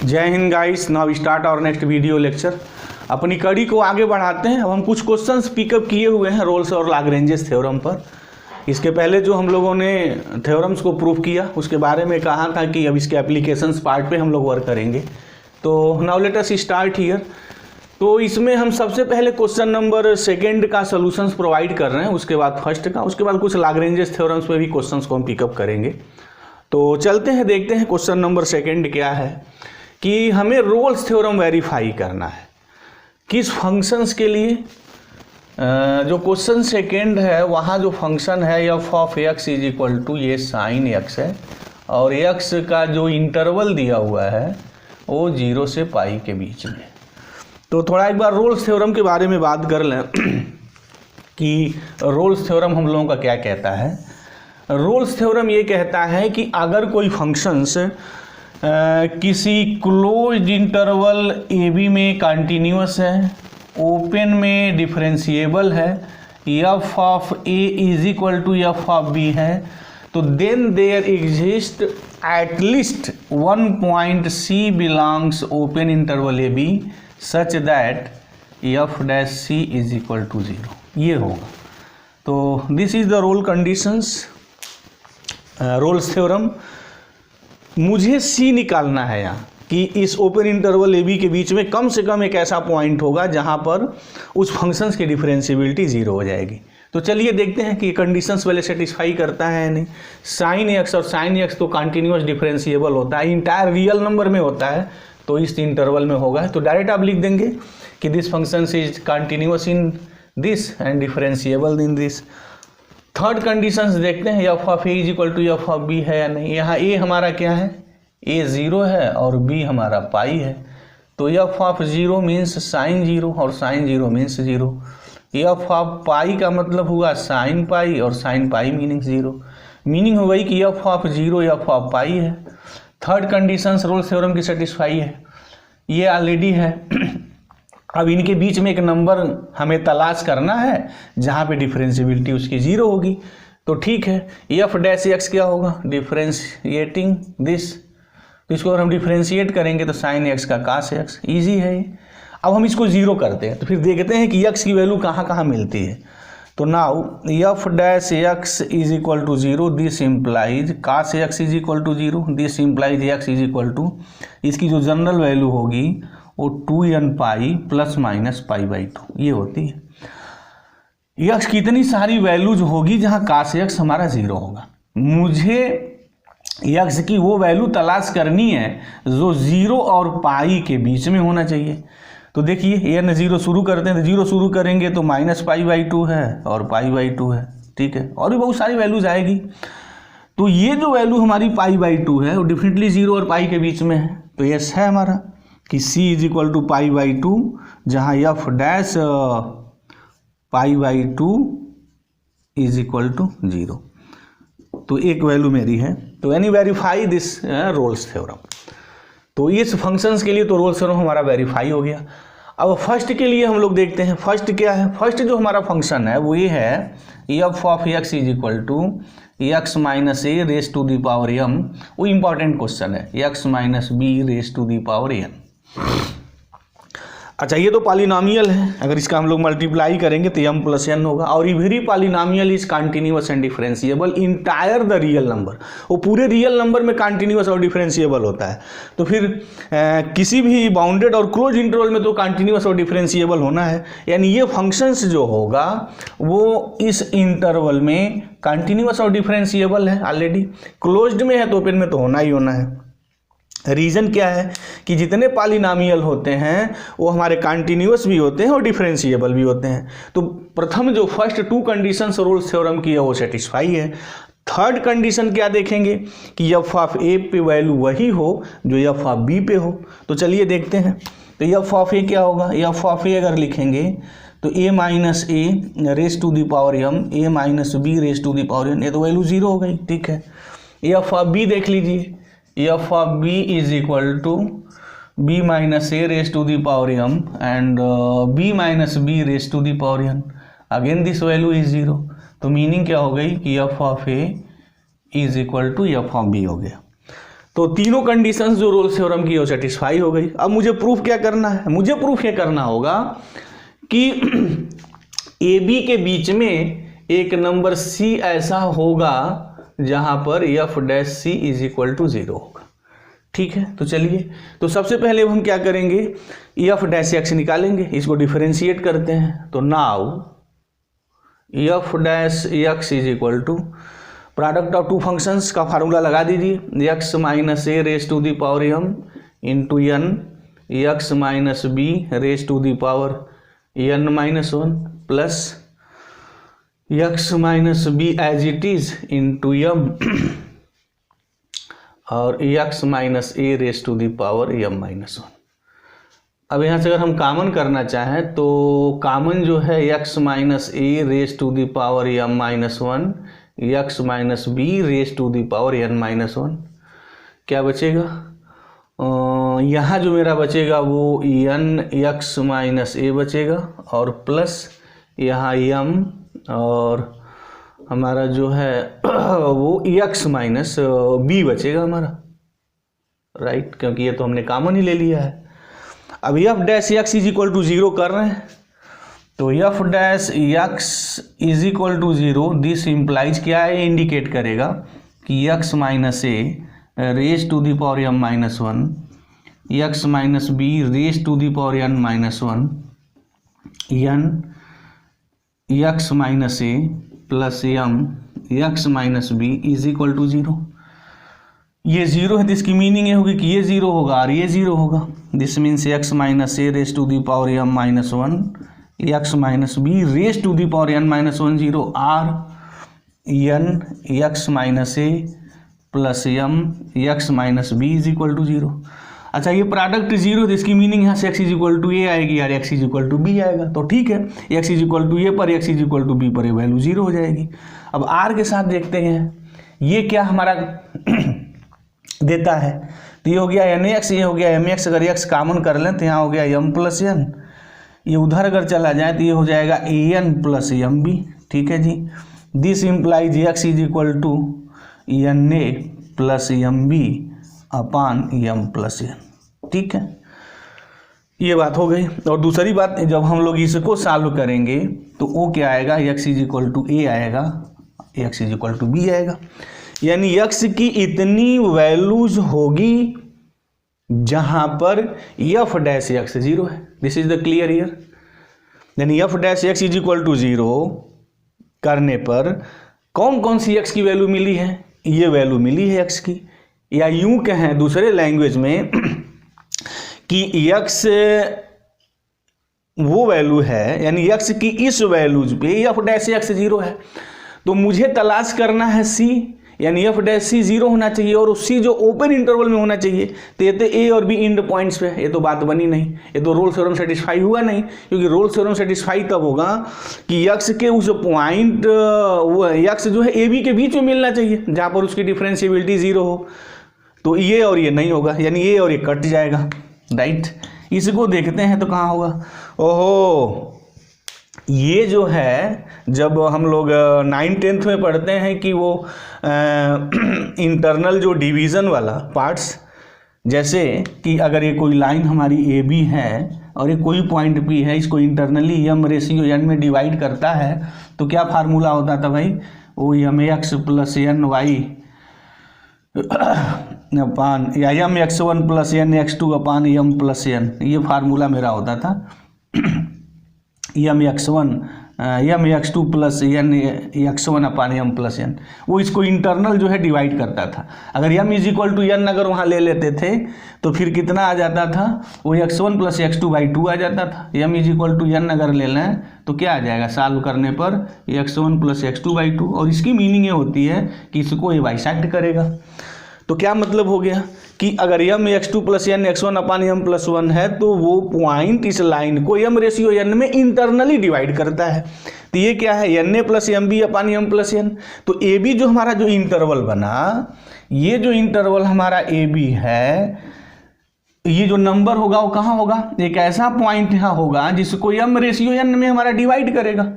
जय Hind guys. Now start और next video lecture. अपनी कड़ी को आगे बढ़ाते हैं। अब हम कुछ क्वेश्चंस पिकअप किए हुए हैं रोल्स और लाग्रेंजेस थ्योरम पर। इसके पहले जो हम लोगों ने थ्योरम्स को प्रूव किया उसके बारे में कहा था कि अब इसके एप्लीकेशंस पार्ट पे हम लोग वर्क करेंगे। तो now let us start here. तो इसमें हम सबसे पहले क्वेश्चन नंबर सेकेंड का सोल्यूशंस प्रोवाइड कर रहे हैं, उसके बाद फर्स्ट का, उसके बाद कुछ लाग्रेंजेस थ्योरम्स पे भी क्वेश्चंस को हम पिकअप करेंगे। तो चलते हैं, देखते हैं क्वेश्चन नंबर सेकेंड क्या है कि हमें रोल्स थ्योरम वेरीफाई करना है किस फंक्शंस के लिए। जो क्वेश्चन सेकेंड है वहाँ जो फंक्शन है F of X is equal to ये साइन एक्स है और एक्स का जो इंटरवल दिया हुआ है वो 0 से पाई के बीच में। तो थोड़ा एक बार रोल्स थ्योरम के बारे में बात कर लें कि रोल्स थ्योरम हम लोगों का क्या कहता है। रोल्स थ्योरम ये कहता है कि अगर कोई फंक्शंस किसी क्लोज्ड इंटरवल ए बी में कंटिन्यूअस है, ओपन में डिफरेंशिएबल है, F of A is equal to F of B है, तो then there exist at least one point C belongs open interval A B such that F dash C is equal to 0। ये होगा। तो this is the Rolle conditions, Rolle's theorem. मुझे C निकालना है यहाँ कि इस ओपन इंटरवल ए बी के बीच में कम से कम एक ऐसा पॉइंट होगा जहाँ पर उस फंक्शंस की डिफरेंशिएबिलिटी 0 हो जाएगी। तो चलिए देखते हैं कि ये कंडीशंस पहले सेटिस्फाई करता है या नहीं। साइन एक्स और साइन एक्स तो कंटिन्यूअस डिफरेंशिएबल होता है, इंटायर रियल नंबर में होता है, तो इस इंटरवल में होगा। तो डायरेक्ट आप लिख देंगे कि this function is continuous in this and differentiable in this. Third conditions देखते हैं, F of A is equal to F of B है या नहीं। यहाँ ए हमारा क्या है, ए 0 है और बी हमारा पाई है, तो एफ ऑफ 0 मीन्स साइन 0 और साइन 0 मीन्स 0। एफ ऑफ पाई का मतलब हुआ साइन पाई और साइन पाई मीनिंग 0। मीनिंग हो गई कि एफ ऑफ 0 एफ ऑफ पाई है। थर्ड कंडीशंस रोल्स थ्योरम की सेटिस्फाई है, ये ऑलरेडी है। अब इनके बीच में एक नंबर हमें तलाश करना है जहाँ पे डिफरेंशिएबिलिटी उसकी 0 होगी। तो ठीक है, एफ डैश एक्स क्या होगा, डिफरेंशिएटिंग दिस। तो इसको अगर हम डिफरेंशिएट करेंगे तो साइन एक्स का कास एक्स, ईजी है ये। अब हम इसको 0 करते हैं तो फिर देखते हैं कि एक्स की वैल्यू कहाँ कहाँ मिलती है। तो now F dash X is equal to 0, this implies cos X is equal to 0, this implies X is equal to, इसकी जो जनरल वैल्यू होगी वो 2n pi plus minus pi by 2 ये होती है। एक्स की इतनी सारी वैल्यूज होगी जहाँ कास एक्स हमारा 0 होगा। मुझे एक्स की वो वैल्यू तलाश करनी है जो 0 और पाई के बीच में होना चाहिए। तो देखिए n 0 शुरू करते हैं, तो 0 शुरू करेंगे तो माइनस पाई बाई 2 है और पाई बाई 2 है, ठीक है, और भी बहुत सारी वैल्यूज आएगी। तो ये जो वैल्यू हमारी पाई बाई 2 है वो डिफिनेटली 0 और पाई के बीच में है। तो यस है हमारा कि c is equal to pi by 2, जहाँ F dash pi by 2 is equal to 0। तो एक वैल्यू मेरी है। तो यानी वेरीफाई दिस रोल्स थ्योरम। तो इस फंक्शंस के लिए तो रोल्स थ्योरम हमारा वेरीफाई हो गया। अब फर्स्ट के लिए हम लोग देखते हैं, फर्स्ट क्या है। फर्स्ट जो हमारा फंक्शन है वो ये है, F of X is equal to X minus A raise to the power M. वो इंपॉर्टेंट क्वेश्चन है, X minus B raise to the power N. अच्छा, ये तो पॉलिनोमियल है, अगर इसका हम लोग मल्टीप्लाई करेंगे तो m प्लस n होगा। और every polynomial is continuous and differentiable entire the real number. वो पूरे रियल नंबर में कंटिन्यूअस और डिफरेंशिएबल होता है। तो फिर किसी भी बाउंडेड और क्लोज इंटरवल में तो कंटिन्यूअस और डिफरेंशिएबल होना है। यानी ये फंक्शंस जो होगा वो इस इंटरवल में कंटिन्यूअस और डिफरेंशिएबल है। ऑलरेडी क्लोज्ड में है तो ओपन में तो होना ही होना है। रीज़न क्या है कि जितने पॉलिनोमियल होते हैं वो हमारे कंटिन्यूअस भी होते हैं और डिफरेंशिएबल भी होते हैं। तो प्रथम जो फर्स्ट 2 कंडीशंस रोल्स थ्योरम की है वो सेटिस्फाई है। थर्ड कंडीशन क्या देखेंगे कि एफ ऑफ ए पे वैल्यू वही हो जो एफ ऑफ बी पे हो। तो चलिए देखते हैं। तो एफ ऑफ ए क्या होगा, एफ ऑफ ए अगर लिखेंगे तो A minus A raise to the power M, A minus B raise to the power N, ये तो वैल्यू 0 हो गई, ठीक है। एफ ऑफ बी देख लीजिए, F of B is equal to B minus A raise to the power M and B minus B raise to the power N, again this value is 0। तो meaning क्या हो गई कि F of A is equal to F of B हो गया। तो तीनों conditions जो रोल्स थ्योरम की वो सेटिस्फाई हो गई। अब मुझे प्रूफ क्या करना है, मुझे प्रूफ ये करना होगा कि ए बी के बीच में एक नंबर सी ऐसा होगा जहां पर F dash C is equal to 0 होगा। ठीक है, तो चलिए, तो सबसे पहले हम क्या करेंगे, एफ डैश एक्स निकालेंगे, इसको डिफरेंशिएट करते हैं। तो now F dash X is equal to product of two functions का फार्मूला लगा दीजिए, X minus A raise to the power M into N X minus B raise to the power N minus 1 plus X minus B as it is into M और X minus A raise to the power M minus 1। अब यहाँ से अगर हम common करना चाहें तो common जो है X minus A raise to the power M minus 1 X minus B raise to the power N minus 1, क्या बचेगा, यहाँ जो मेरा बचेगा वो एन एक्स माइनस ए बचेगा और प्लस यहाँ एम और हमारा जो है वो एक्स माइनस बी बचेगा हमारा, राइट, क्योंकि ये तो हमने कॉमन ही ले लिया है। अब F dash X is equal to 0 कर रहे हैं, तो F dash X is equal to 0, this implies क्या है, इंडिकेट करेगा कि X minus A raise to the power M minus 1 X minus B raise to the power N minus 1 N X minus A plus M X minus B is equal to 0। ये 0 है तो इसकी meaning ये होगी कि ये 0 होगा और ये 0 होगा। This means X minus A raise to the power M minus 1 X minus B raise to the power N minus 1 0 or N X minus A plus M X minus B is equal to 0। अच्छा, ये product 0 तो इसकी meaning यहाँ से x is equal to A आएगी और x is equal to B आएगा, तो ठीक है, x is equal to A पर x is equal to B पर वैल्यू 0 हो जाएगी। अब r के साथ देखते हैं ये क्या हमारा देता है, तो ये हो गया एन एक्स, ये हो गया एम एक्स, अगर x कॉमन कर लें तो यहाँ हो गया एम प्लस एन, ये उधर अगर चला जाए तो ये हो जाएगा A N plus M B. ठीक है जी, this implies x is equal to N A plus M B upon M plus N. ठीक है, ये बात हो गई। और दूसरी बात, जब हम लोग इसको सॉल्व करेंगे तो वो क्या आएगा, x is equal to A आएगा, x is equal to B आएगा, यानी x की इतनी वैल्यूज होगी जहां पर f डैश एक्स 0 है। This is the clear here, यानी f dash X is equal to 0 करने पर कौन कौन सी x की वैल्यू मिली है, ये वैल्यू मिली है x की, या यूं कहें दूसरे लैंग्वेज में कि x वो वैल्यू है, यानी x की इस वैल्यूज पे f डैश एक्स 0 है, तो मुझे तलाश करना है c, यानी f डैश c 0 होना चाहिए और c जो ओपन इंटरवल में होना चाहिए। तो ये तो a और b इंड पॉइंट्स पे, ये तो बात बनी नहीं, ये तो रोल्स थ्योरम सेटिस्फाई हुआ नहीं, क्योंकि रोल्स थ्योरम सेटिस्फाई तब होगा कि x के उस पॉइंट वो x जो है a b के बीच में मिलना चाहिए जहाँ पर उसकी डिफरेंशिएबिलिटी 0 हो, तो ये और ये नहीं होगा, यानी ये और ये कट जाएगा, राइट। इसको देखते हैं तो कहाँ होगा, ओहो, ये जो है जब हम लोग 9th-10th में पढ़ते हैं कि वो इंटरनल जो डिवीज़न वाला पार्ट्स, जैसे कि अगर ये कोई लाइन हमारी ए बी है और ये कोई पॉइंट बी है, इसको इंटरनली एम रेशियो एन में डिवाइड करता है, तो क्या फार्मूला होता था भाई, वो M X plus N Y upon या M X 1 plus N X 2 upon M plus N, ये फार्मूला मेरा होता था। M X 1 M X 2 plus N X 1 upon M plus N, वो इसको इंटरनल जो है डिवाइड करता था। अगर M is equal to N अगर वहाँ ले लेते थे तो फिर कितना आ जाता था, वो एक्स 1 प्लस एक्स 2 बाई 2 आ जाता था। M is equal to N अगर ले लें तो क्या आ जाएगा, सॉल्व करने पर एक्स 1 प्लस एक्स 2 बाई 2, और इसकी मीनिंग ये होती है कि इसको ये बाइसेक्ट करेगा। तो क्या मतलब हो गया कि अगर M X 2 plus N X 1 upon M plus 1 है तो वो पॉइंट इस लाइन को एम रेशियो एन में इंटरनली डिवाइड करता है। तो ये क्या है, N A plus M B upon M plus N. तो ए बी जो हमारा जो इंटरवल बना, ये जो इंटरवल हमारा ए बी है, ये जो नंबर होगा वो कहाँ होगा, एक ऐसा पॉइंट यहाँ होगा जिसको एम रेशियो एन में हमारा डिवाइड करेगा,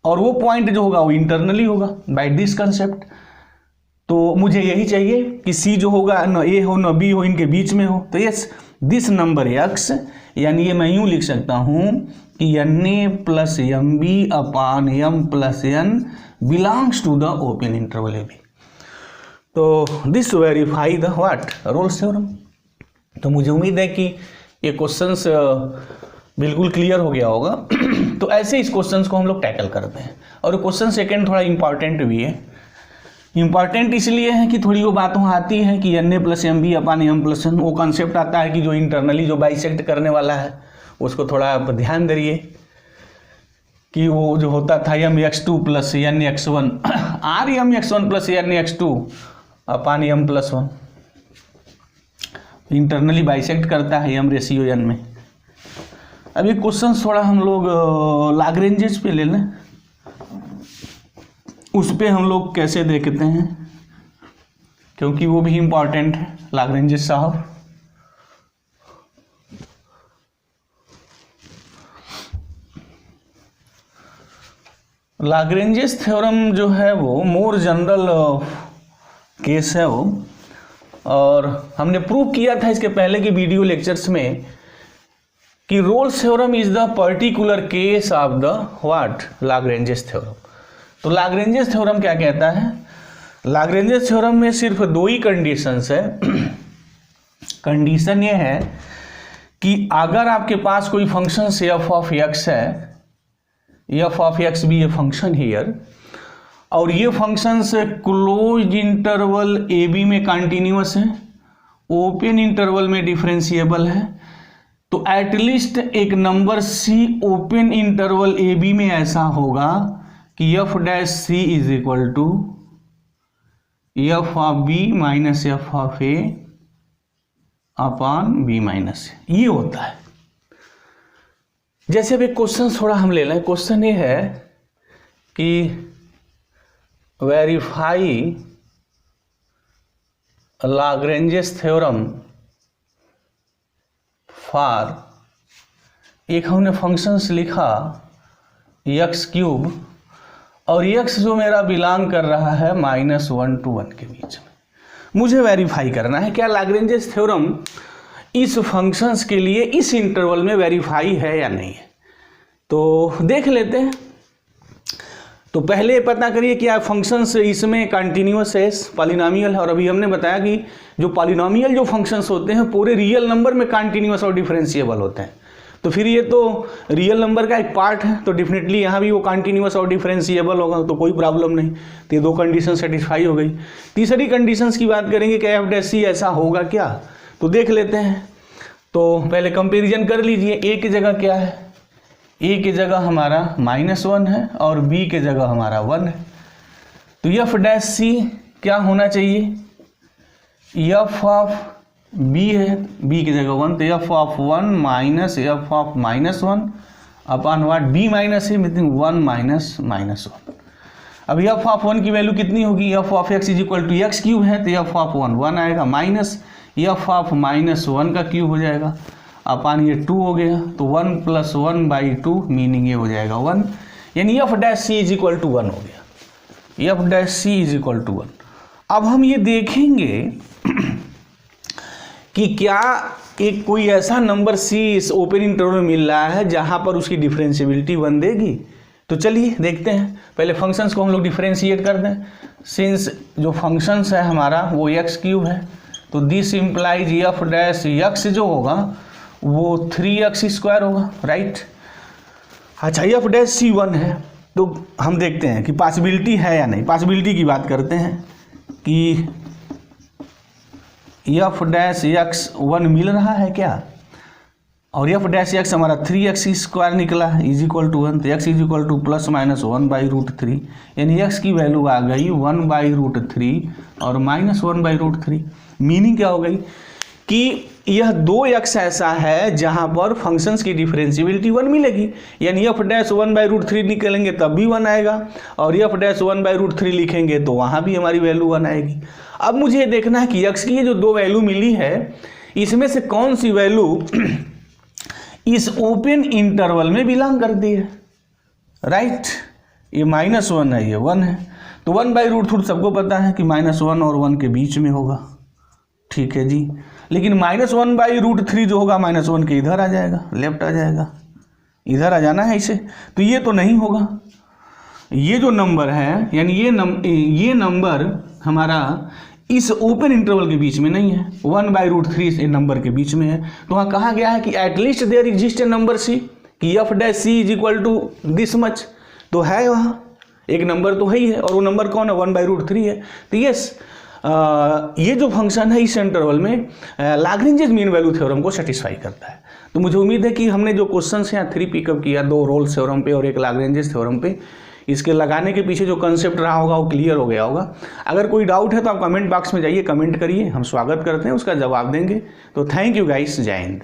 और वो पॉइंट जो होगा वो इंटरनली होगा बाय दिस कंसेप्ट। तो मुझे यही चाहिए कि सी जो होगा न ए हो न बी हो, इनके बीच में हो। तो यस दिस नंबर एक्स, यानी ये मैं यूँ लिख सकता हूँ कि N A plus M B upon M plus N belongs to the open interval A B. तो this verify the what Rolle's theorem. तो मुझे उम्मीद है कि ये क्वेश्चंस बिल्कुल क्लियर हो गया होगा। तो ऐसे इस क्वेश्चंस को हम लोग टैकल करते हैं। और क्वेश्चन सेकंड थोड़ा इंपॉर्टेंट भी है। इंपॉर्टेंट इसलिए है कि थोड़ी वो बातों आती है कि N A plus M B upon M plus N, वो कॉन्सेप्ट आता है कि जो इंटरनली जो बाइसेक्ट करने वाला है उसको थोड़ा आप ध्यान दीजिए कि वो जो होता था M X two plus N X one or M X one plus N X two upon M plus one, internally bisect करता है एम रेशियो एन में। अब ये क्वेश्चन थोड़ा हम लोग लाग्रेंजेस पे ले लें, उस पे हम लोग कैसे देखते हैं, क्योंकि वो भी इम्पॉर्टेंट है लाग्रेंजेस साहब। लाग्रेंजेस थ्योरम जो है वो मोर जनरल केस है वो, और हमने प्रूव किया था इसके पहले के वीडियो लेक्चर्स में कि Rolle's theorem is the particular case of the what Lagrange's theorem. तो लाग्रेंजेस थ्योरम क्या कहता है? लाग्रेंजेस थ्योरम में सिर्फ दो ही कंडीशंस है। कंडीशन ये है कि अगर आपके पास कोई फंक्शन से एफ ऑफ एक्स है, एफ ऑफ एक्स भी ए फंक्शन हियर, और ये फंक्शन से क्लोज इंटरवल ए बी में कंटिन्यूअस है, ओपन इंटरवल में डिफरेंशिएबल है, तो एटलीस्ट एक number C open interval A B में ऐसा होगा कि F dash C is equal to F of B minus F of A upon B minus A, ये होता है। जैसे अब एक क्वेश्चन थोड़ा हम ले लें। क्वेश्चन ये है कि वेरीफाई लाग्रेंजेस थ्योरम फॉर, एक हमने फंक्शंस लिखा एक्स क्यूब, और एक्स जो मेरा बिलोंग कर रहा है -1 to 1 के बीच में। मुझे वेरीफाई करना है क्या लाग्रेंजेस थ्योरम इस फंक्शंस के लिए इस इंटरवल में वेरीफाई है या नहीं है। तो देख लेते हैं। तो पहले पता करिए कि आप फंक्शंस इसमें कंटिन्यूअस है, पॉलिनोमियल है, और अभी हमने बताया कि जो पॉलिनोमियल जो फंक्शंस होते हैं पूरे रियल नंबर में कंटिन्यूअस और डिफरेंशिएबल होते हैं। तो फिर ये तो रियल नंबर का एक पार्ट है, तो डेफिनेटली यहाँ भी वो कंटिन्यूअस और डिफरेंशिएबल होगा, तो कोई प्रॉब्लम नहीं। तो ये दो कंडीशन सेटिस्फाई हो गई। तीसरी कंडीशंस की बात करेंगे कि एफ डैश सी ऐसा होगा क्या, तो देख लेते हैं। तो पहले कंपेरिजन कर लीजिए। ए की जगह क्या है? ए की जगह हमारा -1 है और बी की जगह हमारा 1 है। तो एफ डैश सी क्या होना चाहिए? एफ ऑफ बी है, बी की जगह 1, तो F of 1 minus F of -1 upon what B minus A, meaning 1 minus -1। अब एफ ऑफ 1 की वैल्यू कितनी होगी? F of X is equal to X cube है, तो एफ ऑफ 1 आएगा, माइनस एफ ऑफ -1 का क्यूब हो जाएगा अपान ये 2 हो गया, तो 1 + 1/2 मीनिंग ये हो जाएगा 1, यानी F dash C is equal to 1 हो गया। F dash C is equal to 1। अब हम ये देखेंगे कि क्या एक कोई ऐसा नंबर सी इस ओपन इंटरवल में मिल रहा है जहां पर उसकी डिफरेंशिएबिलिटी 1 देगी। तो चलिए देखते हैं। पहले फंक्शंस को हम लोग डिफरेंशिएट कर दें। सिंस जो फंक्शंस है हमारा वो एक्स क्यूब है, तो this implies F dash x जो होगा वो 3x² होगा, राइट। अच्छा, एफ डैश सी 1 है, तो हम देखते हैं कि पॉसिबिलिटी है या नहीं। पॉसिबिलिटी की बात करते हैं कि एफ डैश एक्स 1 मिल रहा है क्या, और एफ डैश एक्स हमारा 3x² निकला है इज इक्वल टू 1, तो x इज इक्वल टू ±1/√3, यानी x की वैल्यू आ गई 1/√3 और -1/√3। मीनिंग क्या हो गई कि यह 2x ऐसा है जहां पर फंक्शंस की डिफरेंशिएबिलिटी 1 मिलेगी, यानी एफ डैश 1/√3 निकलेंगे तब भी 1 आएगा, और एफ डैश 1/√3 लिखेंगे तो वहां भी हमारी वैल्यू 1 आएगी। अब मुझे देखना है कि x की ये जो 2 वैल्यू मिली है इसमें से कौन सी वैल्यू इस ओपन इंटरवल में बिलोंग करती है, राइट। ये -1 है, ये 1 है, तो 1/√3 सबको पता है कि -1 और 1 के बीच में होगा, ठीक है जी। लेकिन -1/√3 जो होगा -1 के इधर आ जाएगा, लेफ्ट आ जाएगा, इधर आ जाना है इसे, तो ये तो नहीं होगा। ये जो नंबर है यानी ये नंबर हमारा इस ओपन इंटरवल के बीच में नहीं है, 1/√3 इस नंबर के बीच में है। तो वहाँ कहा गया है कि at least there exist a number C, कि f' = दिस मच, तो है वहाँ एक नंबर तो है ही है, और वो नंबर कौन है, 1/√3 है। तो यस, ये जो फंक्शन है इस इंटरवल में लाग्रेंजेस मीन वैल्यू थ्योरम को सेटिस्फाई करता है। तो मुझे उम्मीद है कि हमने जो क्वेश्चंस यहाँ 3 पिकअप किया, 2 रोल्स थ्योरम पे और 1 लाग्रेंजेस थ्योरम पे, इसके लगाने के पीछे जो कंसेप्ट रहा होगा वो क्लियर हो गया होगा। अगर कोई डाउट है तो आप कमेंट बॉक्स में जाइए, कमेंट करिए, हम स्वागत करते हैं, उसका जवाब देंगे। तो थैंक यू गाइस, जय हिंद।